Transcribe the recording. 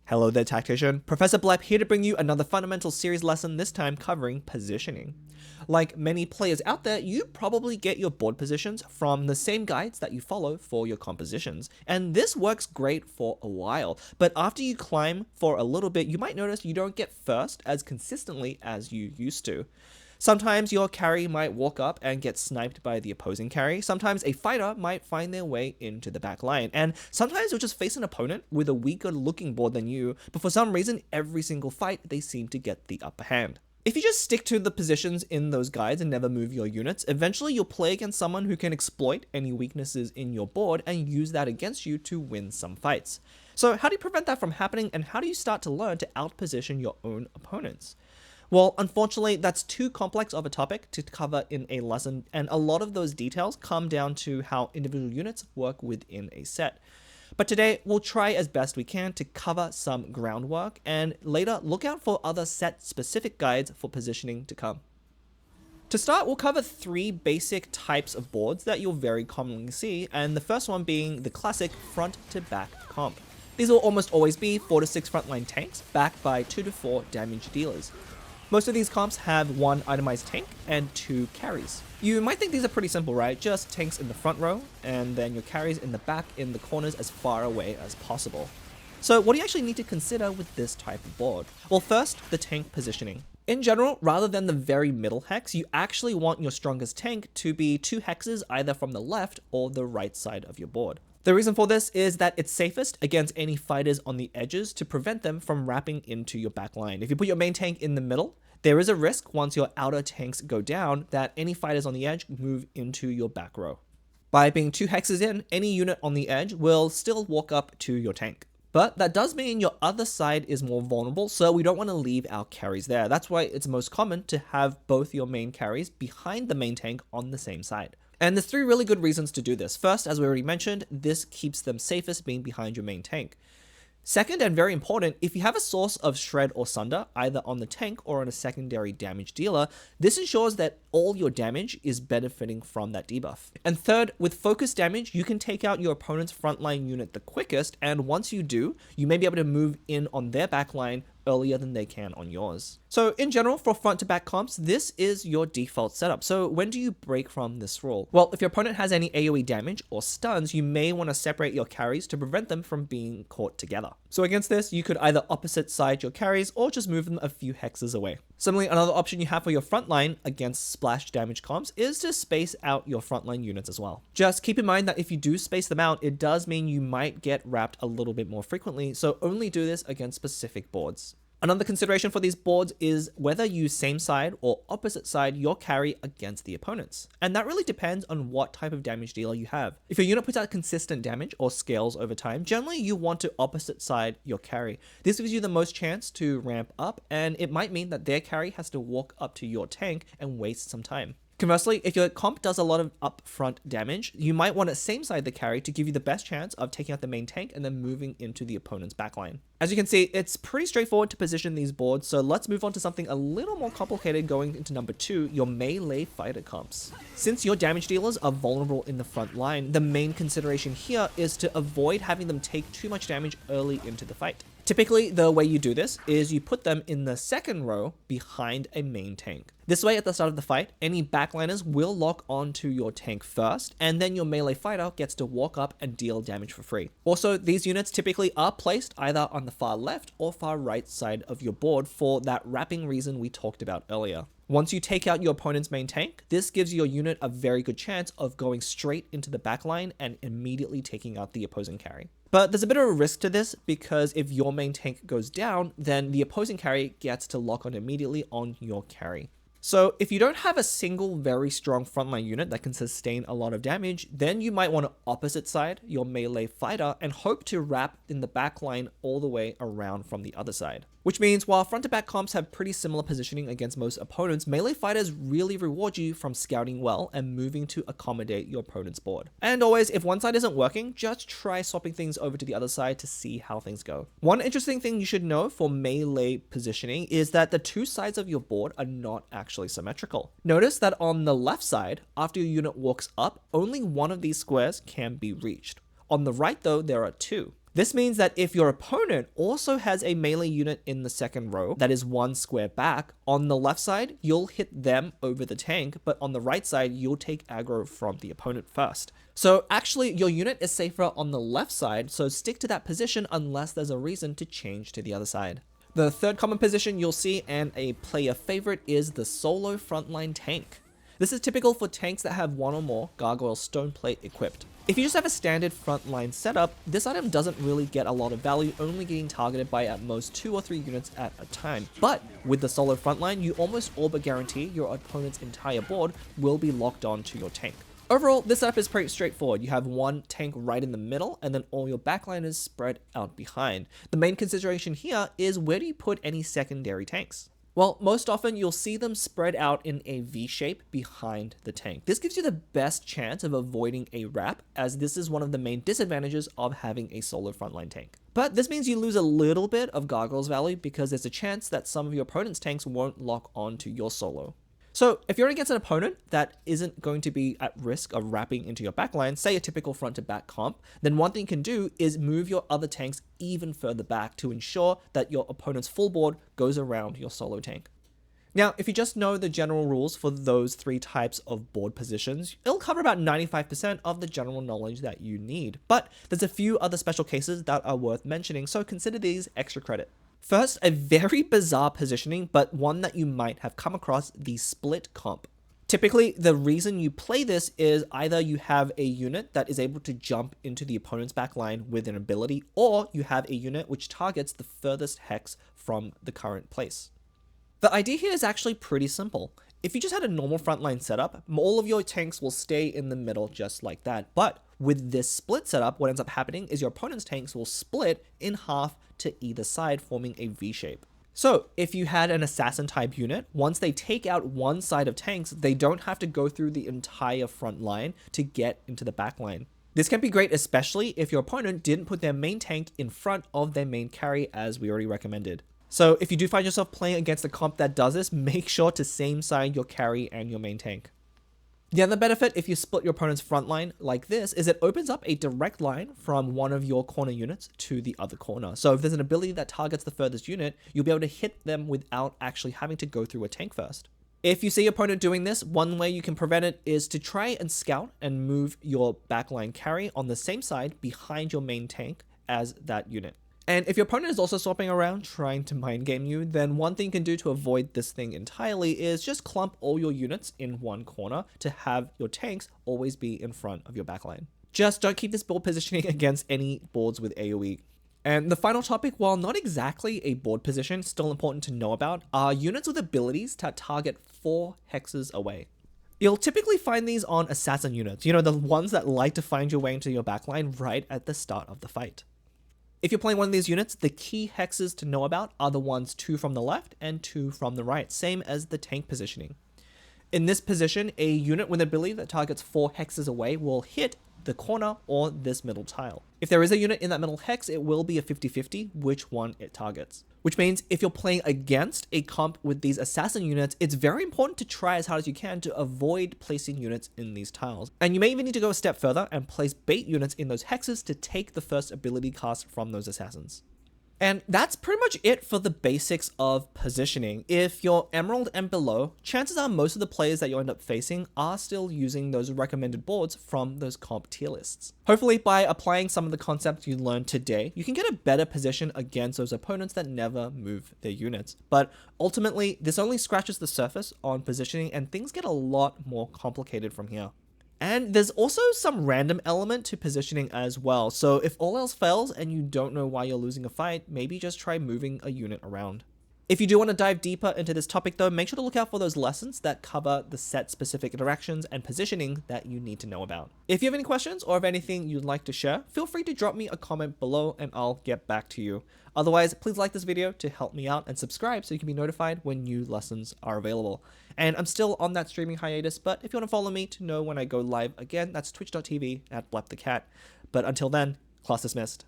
Hello there, Tactician. Professor Blepp here to bring you another fundamental series lesson, this time covering positioning. Like many players out there, you probably get your board positions from the same guides that you follow for your compositions, and this works great for a while, but after you climb for a little bit, you might notice you don't get first as consistently as you used to. Sometimes your carry might walk up and get sniped by the opposing carry, sometimes a fighter might find their way into the back line, and sometimes you'll just face an opponent with a weaker looking board than you, but for some reason every single fight they seem to get the upper hand. If you just stick to the positions in those guides and never move your units, eventually you'll play against someone who can exploit any weaknesses in your board and use that against you to win some fights. So how do you prevent that from happening, and how do you start to learn to outposition your own opponents? Well, unfortunately, that's too complex of a topic to cover in a lesson, and a lot of those details come down to how individual units work within a set. But today, we'll try as best we can to cover some groundwork, and later, look out for other set-specific guides for positioning to come. To start, we'll cover three basic types of boards that you'll very commonly see, and the first one being the classic front-to-back comp. These will almost always be 4 to 6 frontline tanks, backed by 2 to 4 damage dealers. Most of these comps have one itemized tank and 2 carries. You might think these are pretty simple, right? Just tanks in the front row, and then your carries in the back in the corners as far away as possible. So what do you actually need to consider with this type of board? Well, first, the tank positioning. In general, rather than the very middle hex, you actually want your strongest tank to be 2 hexes either from the left or the right side of your board. The reason for this is that it's safest against any fighters on the edges to prevent them from wrapping into your back line. If you put your main tank in the middle, there is a risk once your outer tanks go down that any fighters on the edge move into your back row. By being 2 hexes in, any unit on the edge will still walk up to your tank. But that does mean your other side is more vulnerable, so we don't want to leave our carries there. That's why it's most common to have both your main carries behind the main tank on the same side. And there's 3 really good reasons to do this. First, as we already mentioned, this keeps them safest being behind your main tank. Second, and very important, if you have a source of shred or sunder, either on the tank or on a secondary damage dealer, this ensures that all your damage is benefiting from that debuff. And third, with focus damage, you can take out your opponent's frontline unit the quickest, and once you do, you may be able to move in on their backline earlier than they can on yours. So in general, for front to back comps, this is your default setup. So when do you break from this rule? Well, if your opponent has any AoE damage or stuns, you may want to separate your carries to prevent them from being caught together. So against this, you could either opposite side your carries or just move them a few hexes away. Similarly, another option you have for your frontline against splash damage comps is to space out your frontline units as well. Just keep in mind that if you do space them out, it does mean you might get wrapped a little bit more frequently, so only do this against specific boards. Another consideration for these boards is whether you same side or opposite side your carry against the opponents. And that really depends on what type of damage dealer you have. If your unit puts out consistent damage or scales over time, generally you want to opposite side your carry. This gives you the most chance to ramp up, and it might mean that their carry has to walk up to your tank and waste some time. Conversely, if your comp does a lot of upfront damage, you might want to same side the carry to give you the best chance of taking out the main tank and then moving into the opponent's backline. As you can see, it's pretty straightforward to position these boards, so let's move on to something a little more complicated going into number 2, your melee fighter comps. Since your damage dealers are vulnerable in the front line, the main consideration here is to avoid having them take too much damage early into the fight. Typically, the way you do this is you put them in the second row behind a main tank. This way, at the start of the fight, any backliners will lock onto your tank first, and then your melee fighter gets to walk up and deal damage for free. Also, these units typically are placed either on the far left or far right side of your board for that wrapping reason we talked about earlier. Once you take out your opponent's main tank, this gives your unit a very good chance of going straight into the backline and immediately taking out the opposing carry. But there's a bit of a risk to this, because if your main tank goes down, then the opposing carry gets to lock on immediately on your carry. So if you don't have a single very strong frontline unit that can sustain a lot of damage, then you might want to opposite side your melee fighter and hope to wrap in the backline all the way around from the other side. Which means while front to back comps have pretty similar positioning against most opponents, melee fighters really reward you from scouting well and moving to accommodate your opponent's board. And always, if one side isn't working, just try swapping things over to the other side to see how things go. One interesting thing you should know for melee positioning is that the 2 sides of your board are not actually symmetrical. Notice that on the left side, after your unit walks up, only one of these squares can be reached. On the right though, there are 2. This means that if your opponent also has a melee unit in the second row that is one square back, on the left side, you'll hit them over the tank, but on the right side, you'll take aggro from the opponent first. So actually, your unit is safer on the left side, so stick to that position unless there's a reason to change to the other side. The third common position you'll see, and a player favorite, is the solo frontline tank. This is typical for tanks that have one or more gargoyle stone plate equipped. If you just have a standard frontline setup, this item doesn't really get a lot of value, only getting targeted by at most 2 or 3 units at a time. But with the solo frontline, you almost all but guarantee your opponent's entire board will be locked on to your tank. Overall, this setup is pretty straightforward. You have one tank right in the middle, and then all your backline is spread out behind. The main consideration here is, where do you put any secondary tanks? Well, most often you'll see them spread out in a V shape behind the tank. This gives you the best chance of avoiding a wrap, as this is one of the main disadvantages of having a solo frontline tank. But this means you lose a little bit of gargoyles value, because there's a chance that some of your opponent's tanks won't lock onto your solo. So if you're against an opponent that isn't going to be at risk of wrapping into your backline, say a typical front to back comp, then one thing you can do is move your other tanks even further back to ensure that your opponent's full board goes around your solo tank. Now, if you just know the general rules for those 3 types of board positions, it'll cover about 95% of the general knowledge that you need. But there's a few other special cases that are worth mentioning, so consider these extra credit. First, a very bizarre positioning, but one that you might have come across, the split comp. Typically, the reason you play this is either you have a unit that is able to jump into the opponent's backline with an ability, or you have a unit which targets the furthest hex from the current place. The idea here is actually pretty simple. If you just had a normal frontline setup, all of your tanks will stay in the middle just like that. But with this split setup, what ends up happening is your opponent's tanks will split in half to either side, forming a V shape. So if you had an assassin type unit, once they take out one side of tanks, they don't have to go through the entire front line to get into the back line. This can be great, especially if your opponent didn't put their main tank in front of their main carry, as we already recommended. So if you do find yourself playing against a comp that does this, make sure to same side your carry and your main tank. The other benefit, if you split your opponent's front line like this, is it opens up a direct line from one of your corner units to the other corner. So if there's an ability that targets the furthest unit, you'll be able to hit them without actually having to go through a tank first. If you see your opponent doing this, one way you can prevent it is to try and scout and move your backline carry on the same side behind your main tank as that unit. And if your opponent is also swapping around trying to mind game you, then one thing you can do to avoid this thing entirely is just clump all your units in one corner to have your tanks always be in front of your backline. Just don't keep this board positioning against any boards with AoE. And the final topic, while not exactly a board position, still important to know about, are units with abilities that target 4 hexes away. You'll typically find these on assassin units, the ones that like to find your way into your backline right at the start of the fight. If you're playing one of these units, the key hexes to know about are the ones 2 from the left and 2 from the right, same as the tank positioning. In this position, a unit with an ability that targets 4 hexes away will hit the corner or this middle tile. If there is a unit in that middle hex, it will be a 50-50 which one it targets. Which means if you're playing against a comp with these assassin units, it's very important to try as hard as you can to avoid placing units in these tiles. And you may even need to go a step further and place bait units in those hexes to take the first ability cast from those assassins. And that's pretty much it for the basics of positioning. If you're Emerald and below, chances are most of the players that you end up facing are still using those recommended boards from those comp tier lists. Hopefully by applying some of the concepts you learned today, you can get a better position against those opponents that never move their units. But ultimately, this only scratches the surface on positioning, and things get a lot more complicated from here. And there's also some random element to positioning as well. So if all else fails and you don't know why you're losing a fight, maybe just try moving a unit around. If you do want to dive deeper into this topic though, make sure to look out for those lessons that cover the set specific interactions and positioning that you need to know about. If you have any questions or have anything you'd like to share, feel free to drop me a comment below and I'll get back to you. Otherwise, please like this video to help me out and subscribe so you can be notified when new lessons are available. And I'm still on that streaming hiatus, but if you want to follow me to know when I go live again, that's twitch.tv/blepthecat. But until then, class dismissed.